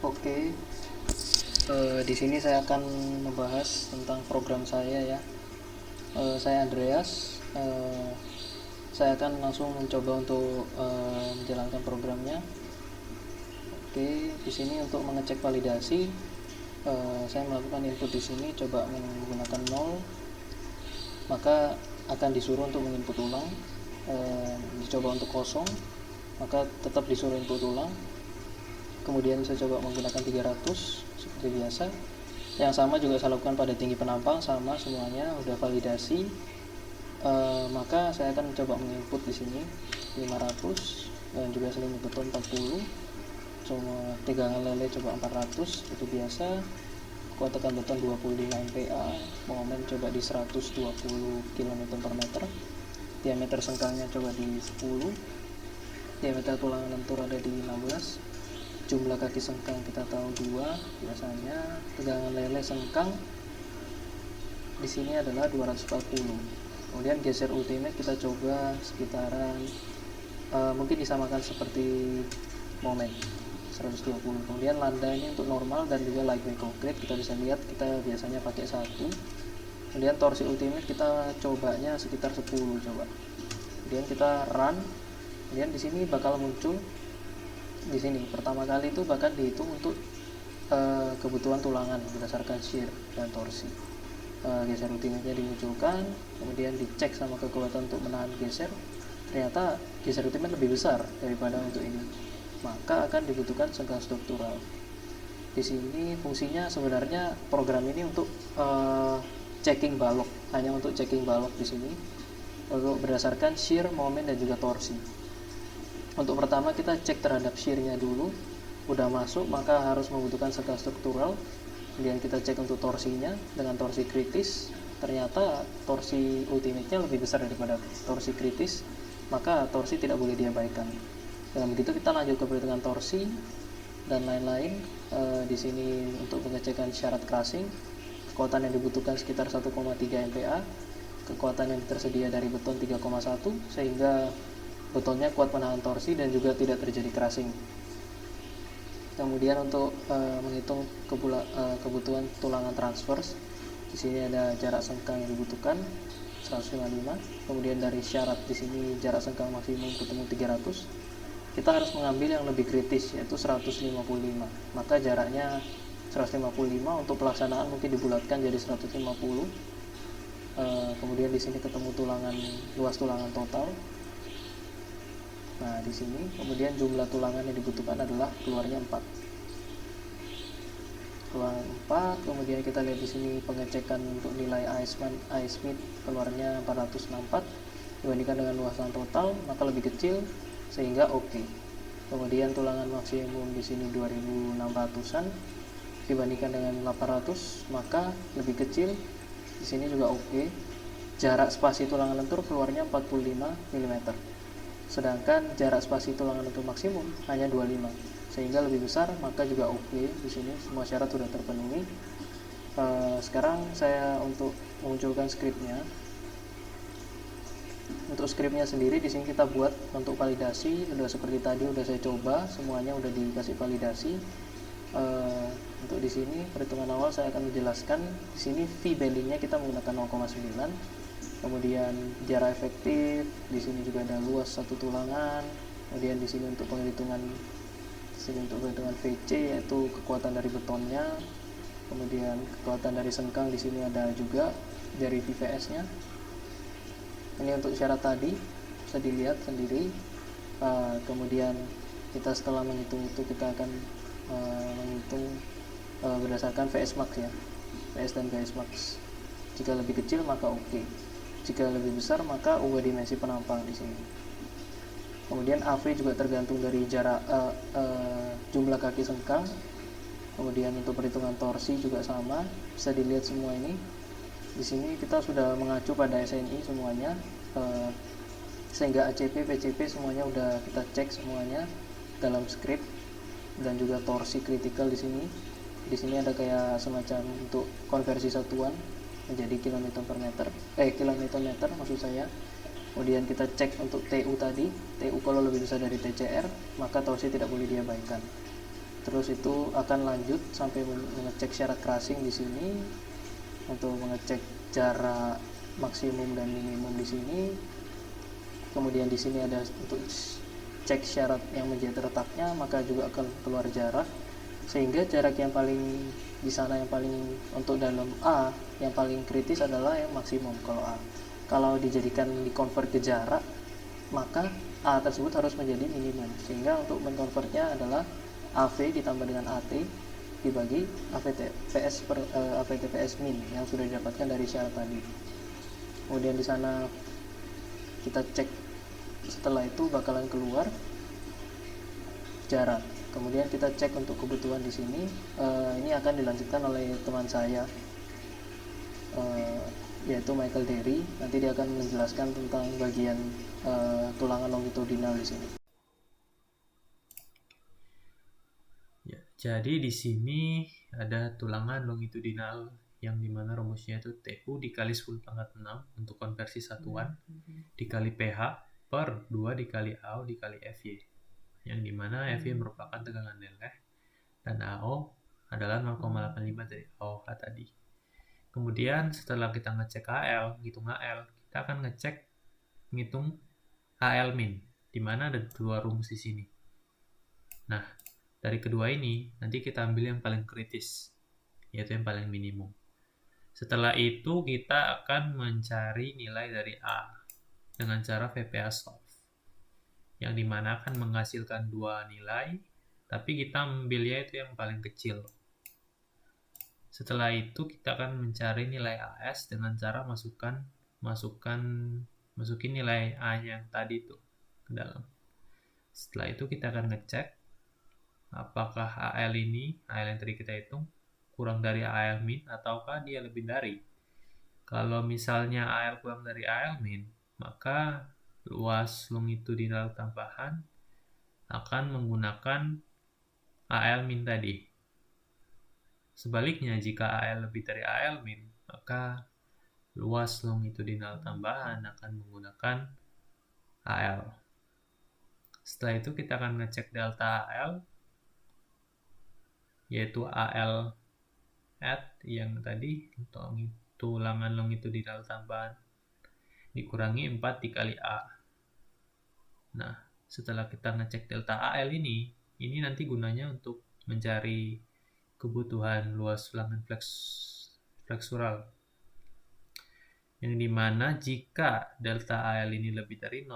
Oke, di sini saya akan membahas tentang program saya ya. Saya Andreas. Saya akan langsung mencoba untuk menjalankan programnya. Oke, di sini untuk mengecek validasi, saya melakukan input di sini, coba menggunakan 0, maka akan disuruh untuk menginput ulang. Dicoba untuk kosong, maka tetap disuruh input ulang. Kemudian saya coba menggunakan 300 seperti biasa. Yang sama juga saya lakukan pada tinggi penampang, sama semuanya udah validasi. Maka saya akan coba menginput di sini 500 dan juga selimut beton 40. Semua tegangan lele coba 400 itu biasa. Kuat tekan beton 25 MPa, momen coba di 120 km per meter. Diameter sengkangnya coba di 10. Diameter tulangan lentur ada di 16. Jumlah kaki sengkang kita tahu 2 biasanya. Tegangan lele sengkang di sini adalah 240. Kemudian geser ultimate kita coba sekitaran mungkin disamakan seperti momen 120. Kemudian landa ini untuk normal dan juga lightweight concrete, kita bisa lihat kita biasanya pakai 1. Kemudian torsi ultimate kita cobanya sekitar 10 coba. Kemudian kita run. Kemudian di sini bakal muncul di sini pertama kali itu bahkan dihitung untuk kebutuhan tulangan berdasarkan shear dan torsi. Geser ultimate-nya dimunculkan, kemudian dicek sama kekuatan untuk menahan geser. Ternyata geser ultimate lebih besar daripada untuk ini, maka akan dibutuhkan sengkang struktural. Di sini fungsinya sebenarnya program ini untuk checking balok, hanya untuk checking balok di sini untuk berdasarkan shear, momen dan juga torsi. Untuk pertama kita cek terhadap shear-nya dulu, udah masuk maka harus membutuhkan sengkang struktural. Kemudian kita cek untuk torsinya dengan torsi kritis, ternyata torsi ultimate-nya lebih besar daripada torsi kritis, maka torsi tidak boleh diabaikan. Dengan begitu kita lanjut ke perhitungan torsi dan lain-lain. Di sini untuk pengecekan syarat crushing, kekuatan yang dibutuhkan sekitar 1,3 MPa, kekuatan yang tersedia dari beton 3,1 sehingga betonnya kuat menahan torsi dan juga tidak terjadi crushing. Kemudian untuk menghitung kebutuhan tulangan transverse, di sini ada jarak sengkang yang dibutuhkan 155. Kemudian dari syarat di sini jarak sengkang maksimum ketemu 300. Kita harus mengambil yang lebih kritis yaitu 155. Maka jaraknya 155 untuk pelaksanaan mungkin dibulatkan jadi 150. Kemudian di sini ketemu luas tulangan total. Nah, di sini kemudian jumlah tulangan yang dibutuhkan adalah keluarnya 4. Keluar 4, kemudian kita lihat di sini pengecekan untuk nilai I-Smith keluarnya 464 dibandingkan dengan luasan total, maka lebih kecil sehingga oke. Kemudian tulangan maksimum di sini 2600-an dibandingkan dengan 800, maka lebih kecil. Di sini juga oke. Jarak spasi tulangan lentur keluarnya 45 mm. Sedangkan jarak spasi tulangan lentur maksimum hanya 25, sehingga lebih besar, maka juga oke. Di sini semua syarat sudah terpenuhi. Sekarang saya untuk memunculkan skripnya. Untuk skripnya sendiri di sini kita buat untuk validasi, sudah seperti tadi udah saya coba, semuanya udah dikasih validasi. Untuk di sini perhitungan awal saya akan menjelaskan. Di sini V-bellingnya kita menggunakan 0,9. Kemudian jarak efektif, di sini juga ada luas satu tulangan. Kemudian di sini untuk penghitungan VC yaitu kekuatan dari betonnya. Kemudian kekuatan dari sengkang di sini ada juga dari VVS-nya. Ini untuk syarat tadi bisa dilihat sendiri. Kemudian kita setelah menghitung itu kita akan menghitung berdasarkan VS max ya, VS dan VS max. Jika lebih kecil maka oke. Jika lebih besar maka ubah dimensi penampang di sini. Kemudian AV juga tergantung dari jarak jumlah kaki sengkang. Kemudian untuk perhitungan torsi juga sama, bisa dilihat semua ini. Di sini kita sudah mengacu pada SNI semuanya, sehingga ACP, PCP semuanya udah kita cek semuanya dalam script, dan juga torsi kritikal di sini. Di sini ada kayak semacam untuk konversi satuan menjadi kilometer meter maksud saya. Kemudian kita cek untuk TU tadi. TU kalau lebih besar dari TCR maka torsi tidak boleh diabaikan. Terus itu akan lanjut sampai mengecek syarat crushing di sini untuk mengecek jarak maksimum dan minimum di sini. Kemudian di sini ada untuk cek syarat yang menjadi retaknya, maka juga akan keluar jarak, sehingga jarak yang paling di sana yang paling untuk dalam A yang paling kritis adalah yang maksimum kalau A. Kalau dijadikan dikonvert ke jarak, maka A tersebut harus menjadi minimum, sehingga untuk mengkonvertnya adalah AV ditambah dengan AT dibagi AVTPS min yang sudah didapatkan dari syarat tadi. Kemudian di sana kita cek, setelah itu bakalan keluar jarak. Kemudian kita cek untuk kebutuhan di sini. Ini akan dilanjutkan oleh teman saya, yaitu Michael Derry. Nanti dia akan menjelaskan tentang bagian tulangan longitudinal di sini. Ya, jadi di sini ada tulangan longitudinal yang dimana rumusnya itu TU dikali 10⁻⁶ untuk konversi satuan dikali PH per 2 dikali AO dikali FY, yang dimana FY merupakan tegangan leleh dan AO adalah 0,85 dari AOH tadi. Kemudian setelah kita ngecek AL, ngitung AL, kita akan ngitung AL min, dimana ada dua rumus di sini. Nah, dari kedua ini nanti kita ambil yang paling kritis, yaitu yang paling minimum. Setelah itu kita akan mencari nilai dari A dengan cara VPA solve, yang dimana akan menghasilkan dua nilai, tapi kita ambilnya itu yang paling kecil. Setelah itu kita akan mencari nilai AS dengan cara masukin nilai A yang tadi itu ke dalam. Setelah itu kita akan ngecek apakah AL yang tadi kita hitung kurang dari AL min ataukah dia lebih dari. Kalau misalnya AL kurang dari AL min, maka luas longitudinal tambahan akan menggunakan AL min tadi. Sebaliknya, jika AL lebih dari AL min, maka luas longitudinal tambahan akan menggunakan AL. Setelah itu kita akan ngecek delta AL, yaitu AL at yang tadi tulangan longitudinal tambahan dikurangi 4 dikali A. Nah, setelah kita ngecek delta AL ini nanti gunanya untuk mencari kebutuhan luas ulangan fleksural, yang dimana jika delta AL ini lebih dari 0,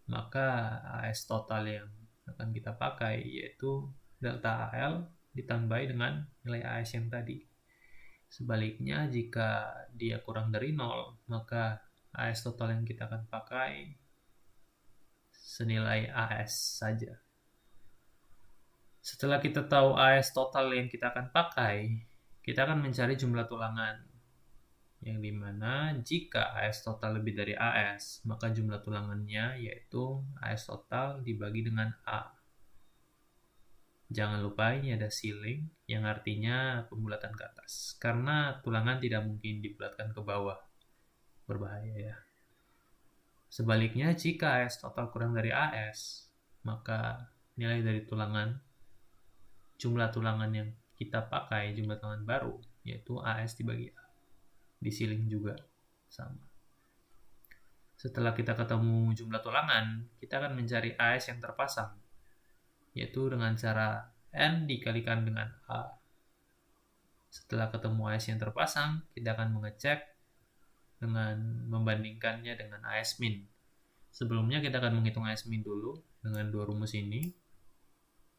maka AS total yang akan kita pakai yaitu delta AL ditambahi dengan nilai AS yang tadi. Sebaliknya, jika dia kurang dari 0, maka AS total yang kita akan pakai senilai AS saja. Setelah kita tahu AS total yang kita akan pakai, kita akan mencari jumlah tulangan, yang dimana jika AS total lebih dari AS, maka jumlah tulangannya yaitu AS total dibagi dengan A. Jangan lupa ini ada ceiling, yang artinya pembulatan ke atas, karena tulangan tidak mungkin dibulatkan ke bawah. Berbahaya ya. Sebaliknya, jika AS total kurang dari AS, maka nilai dari jumlah tulangan yang kita pakai, jumlah tulangan baru, yaitu AS dibagi A. Di ceiling juga sama. Setelah kita ketemu jumlah tulangan, kita akan mencari AS yang terpasang, yaitu dengan cara N dikalikan dengan A. Setelah ketemu AS yang terpasang, kita akan mengecek dengan membandingkannya dengan AS min. Sebelumnya kita akan menghitung AS min dulu dengan dua rumus ini.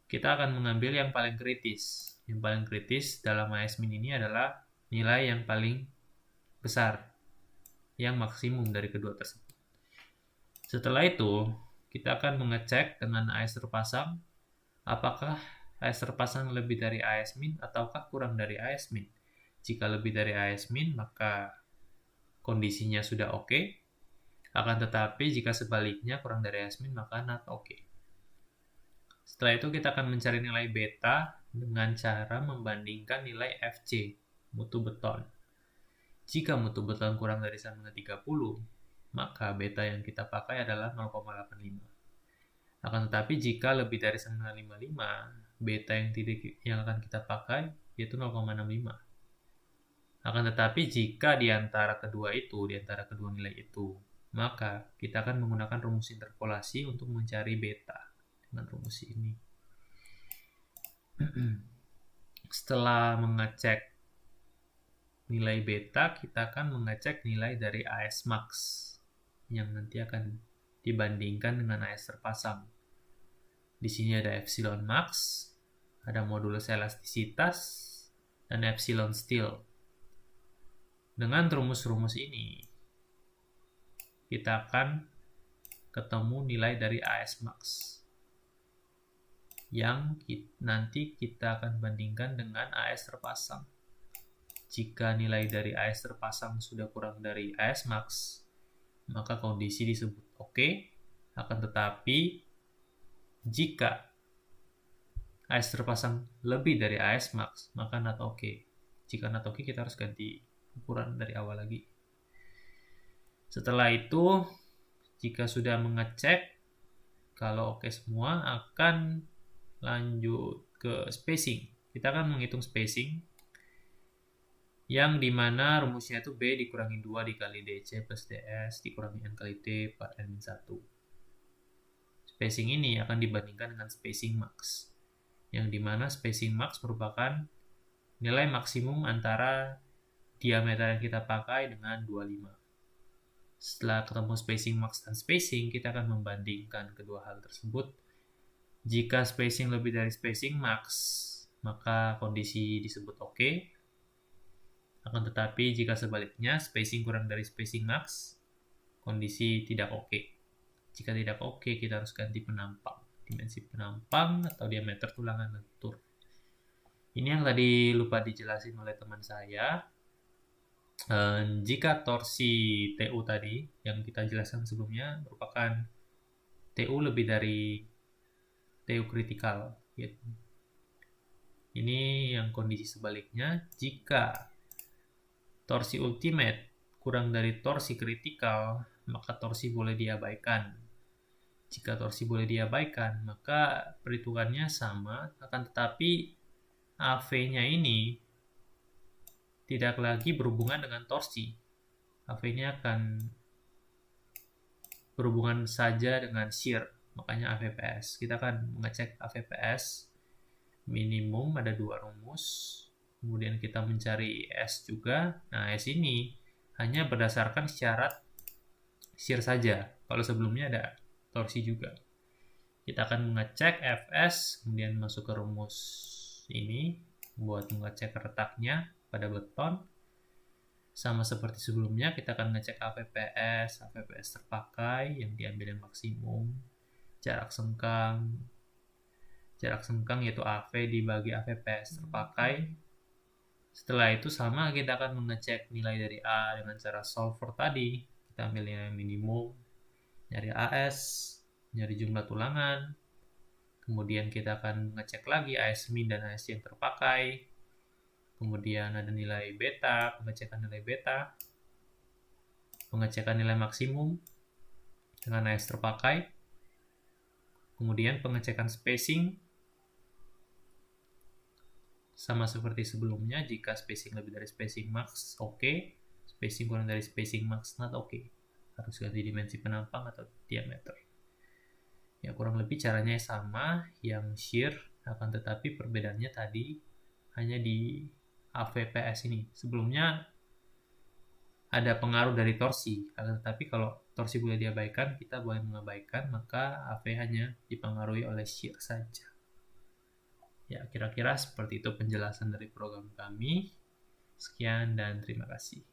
Kita akan mengambil yang paling kritis. Yang paling kritis dalam AS min ini adalah nilai yang paling besar, yang maksimum dari kedua tersebut. Setelah itu, kita akan mengecek dengan AS terpasang, apakah AS terpasang lebih dari AS min ataukah kurang dari AS min. Jika lebih dari AS min, maka kondisinya sudah oke. Akan tetapi jika sebaliknya kurang dari AS min, maka not oke. Setelah itu kita akan mencari nilai beta dengan cara membandingkan nilai FC, mutu beton. Jika mutu beton kurang dari sama dengan 30, maka beta yang kita pakai adalah 0,85. Akan tetapi jika lebih dari sama dengan 55, beta yang akan kita pakai yaitu 0,65. Akan tetapi jika di antara kedua nilai itu, maka kita akan menggunakan rumus interpolasi untuk mencari beta dengan rumus ini. Setelah mengecek nilai beta, kita akan mengecek nilai dari AS max yang nanti akan dibandingkan dengan AS terpasang. Di sini ada epsilon max, ada modulus elastisitas, dan epsilon still. Dengan rumus-rumus ini, kita akan ketemu nilai dari AS max yang nanti kita akan bandingkan dengan AS terpasang. Jika nilai dari AS terpasang sudah kurang dari AS max, maka kondisi disebut oke. Akan tetapi, jika AS terpasang lebih dari AS max, maka not oke. Jika not oke, kita harus ganti ukuran dari awal lagi. Setelah itu, jika sudah mengecek, kalau oke semua, akan lanjut ke spacing. Kita akan menghitung spacing, yang dimana rumusnya itu B dikurangi 2 dikali DC plus DS dikurangi N kali T per N-1. Spacing ini akan dibandingkan dengan spacing max, yang dimana spacing max merupakan nilai maksimum antara diameter yang kita pakai dengan 25. Setelah ketemu spacing max dan spacing, kita akan membandingkan kedua hal tersebut. Jika spacing lebih dari spacing max, maka kondisi disebut oke. Akan tetapi jika sebaliknya, spacing kurang dari spacing max, kondisi tidak oke. Jika tidak oke, kita harus ganti penampang. Dimensi penampang atau diameter tulangan lentur. Ini yang tadi lupa dijelasin oleh teman saya. Jika torsi TU tadi yang kita jelaskan sebelumnya merupakan TU lebih dari TU kritikal. Ini yang kondisi sebaliknya. Jika torsi ultimate kurang dari torsi kritikal, maka torsi boleh diabaikan. Jika torsi boleh diabaikan, maka perhitungannya sama, akan tetapi AV-nya ini tidak lagi berhubungan dengan torsi. AV-nya akan berhubungan saja dengan shear, makanya AVPS. Kita akan mengecek AVPS minimum, ada 2 rumus. Kemudian kita mencari S juga. Nah, S ini hanya berdasarkan syarat shear saja. Kalau sebelumnya ada torsi juga. Kita akan mengecek Fs, kemudian masuk ke rumus ini buat mengecek retaknya pada beton. Sama seperti sebelumnya, kita akan ngecek AVPS terpakai yang diambil yang maksimum, jarak sengkang yaitu AV dibagi AVPS terpakai. Setelah itu sama, kita akan mengecek nilai dari A dengan cara solver tadi. Kita ambil nilai minimum, nyari AS, nyari jumlah tulangan, kemudian kita akan mengecek lagi AS min dan AS yang terpakai. Kemudian ada nilai beta, pengecekan nilai beta, pengecekan nilai maksimum dengan AS terpakai, kemudian pengecekan spacing, sama seperti sebelumnya. Jika spacing lebih dari spacing max, oke. Spacing kurang dari spacing max, not oke. Harus ganti dimensi penampang atau diameter. Ya, kurang lebih caranya sama, yang shear, akan tetapi perbedaannya tadi hanya di AVPS ini. Sebelumnya ada pengaruh dari torsi, tetapi kalau torsi boleh diabaikan, kita boleh mengabaikan, maka AV hanya dipengaruhi oleh shear saja. Ya, kira-kira seperti itu penjelasan dari program kami. Sekian dan terima kasih.